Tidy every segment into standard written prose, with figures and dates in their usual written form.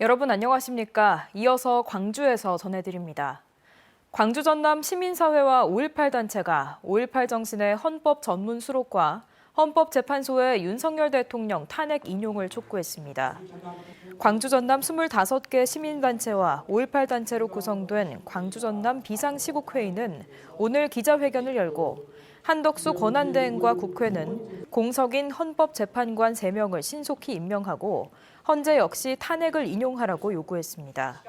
여러분 안녕하십니까? 이어서 광주에서 전해드립니다. 광주 전남 시민사회와 5.18 단체가 5.18 정신의 헌법 전문 수록과 헌법재판소의 윤석열 대통령 탄핵 인용을 촉구했습니다. 광주 전남 25개 시민단체와 5.18 단체로 구성된 광주 전남 비상시국회의는 오늘 기자회견을 열고 한덕수 권한대행과 국회는 공석인 헌법재판관 3명을 신속히 임명하고 헌재 역시 탄핵을 인용하라고 요구했습니다.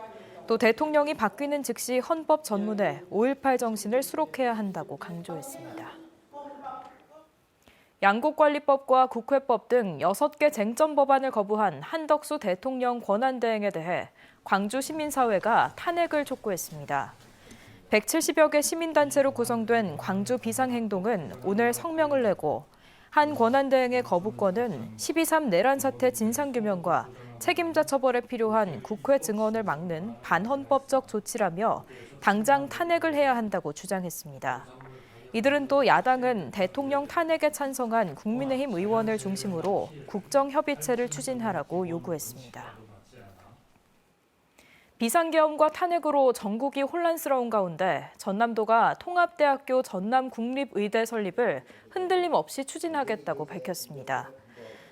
또 대통령이 바뀌는 즉시 헌법 전문에 5.18 정신을 수록해야 한다고 강조했습니다. 양곡관리법과 국회법 등 6개 쟁점 법안을 거부한 한덕수 대통령 권한대행에 대해 광주 시민사회가 탄핵을 촉구했습니다. 170여 개 시민단체로 구성된 광주 비상행동은 오늘 성명을 내고 한 권한대행의 거부권은 12.3 내란 사태 진상규명과 책임자 처벌에 필요한 국회 증언을 막는 반헌법적 조치라며 당장 탄핵을 해야 한다고 주장했습니다. 이들은 또 야당은 대통령 탄핵에 찬성한 국민의힘 의원을 중심으로 국정협의체를 추진하라고 요구했습니다. 비상계엄과 탄핵으로 전국이 혼란스러운 가운데 전남도가 통합대학교 전남국립의대 설립을 흔들림 없이 추진하겠다고 밝혔습니다.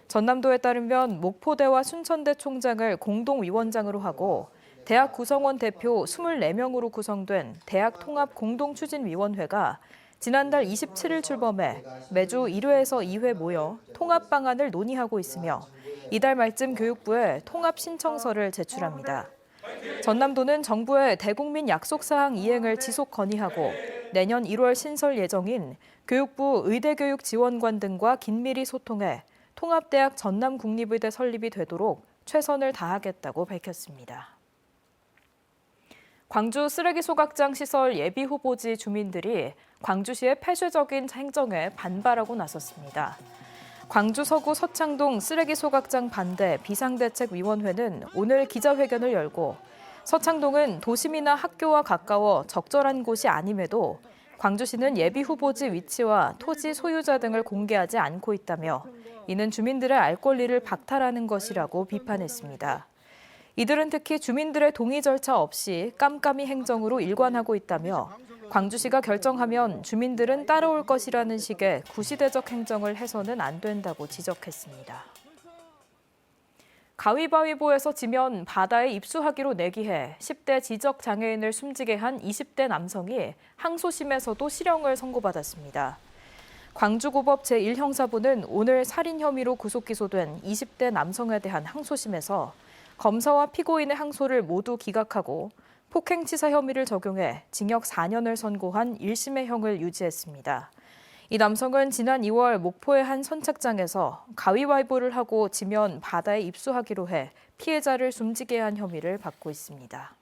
전남도에 따르면 목포대와 순천대 총장을 공동위원장으로 하고 대학 구성원 대표 24명으로 구성된 대학통합공동추진위원회가 지난달 27일 출범해 매주 1회에서 2회 모여 통합 방안을 논의하고 있으며 이달 말쯤 교육부에 통합 신청서를 제출합니다. 전남도는 정부의 대국민 약속사항 이행을 지속 건의하고 내년 1월 신설 예정인 교육부 의대교육지원관 등과 긴밀히 소통해 통합대학 전남국립의대 설립이 되도록 최선을 다하겠다고 밝혔습니다. 광주 쓰레기 소각장 시설 예비 후보지 주민들이 광주시의 폐쇄적인 행정에 반발하고 나섰습니다. 광주 서구 서창동 쓰레기 소각장 반대 비상대책위원회는 오늘 기자회견을 열고 서창동은 도심이나 학교와 가까워 적절한 곳이 아님에도 광주시는 예비 후보지 위치와 토지 소유자 등을 공개하지 않고 있다며 이는 주민들의 알 권리를 박탈하는 것이라고 비판했습니다. 이들은 특히 주민들의 동의 절차 없이 깜깜이 행정으로 일관하고 있다며 광주시가 결정하면 주민들은 따라올 것이라는 식의 구시대적 행정을 해서는 안 된다고 지적했습니다. 가위바위보에서 지면 바다에 입수하기로 내기해 10대 지적장애인을 숨지게 한 20대 남성이 항소심에서도 실형을 선고받았습니다. 광주고법 제1형사부는 오늘 살인 혐의로 구속 기소된 20대 남성에 대한 항소심에서 검사와 피고인의 항소를 모두 기각하고 폭행치사 혐의를 적용해 징역 4년을 선고한 1심의 형을 유지했습니다. 이 남성은 지난 2월 목포의 한 선착장에서 가위바위보를 하고 지면 바다에 입수하기로 해 피해자를 숨지게 한 혐의를 받고 있습니다.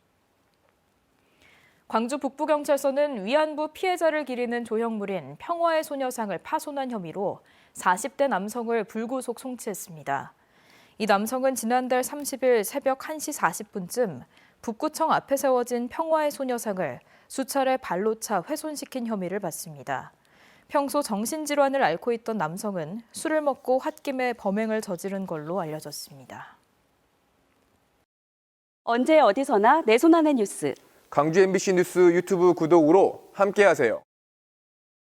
광주 북부경찰서는 위안부 피해자를 기리는 조형물인 평화의 소녀상을 파손한 혐의로 40대 남성을 불구속 송치했습니다. 이 남성은 지난달 30일 새벽 1시 40분쯤 북구청 앞에 세워진 평화의 소녀상을 수차례 발로 차 훼손시킨 혐의를 받습니다. 평소 정신질환을 앓고 있던 남성은 술을 먹고 홧김에 범행을 저지른 걸로 알려졌습니다. 언제 어디서나 내 손 안의 뉴스. 광주 MBC 뉴스 유튜브 구독으로 함께하세요.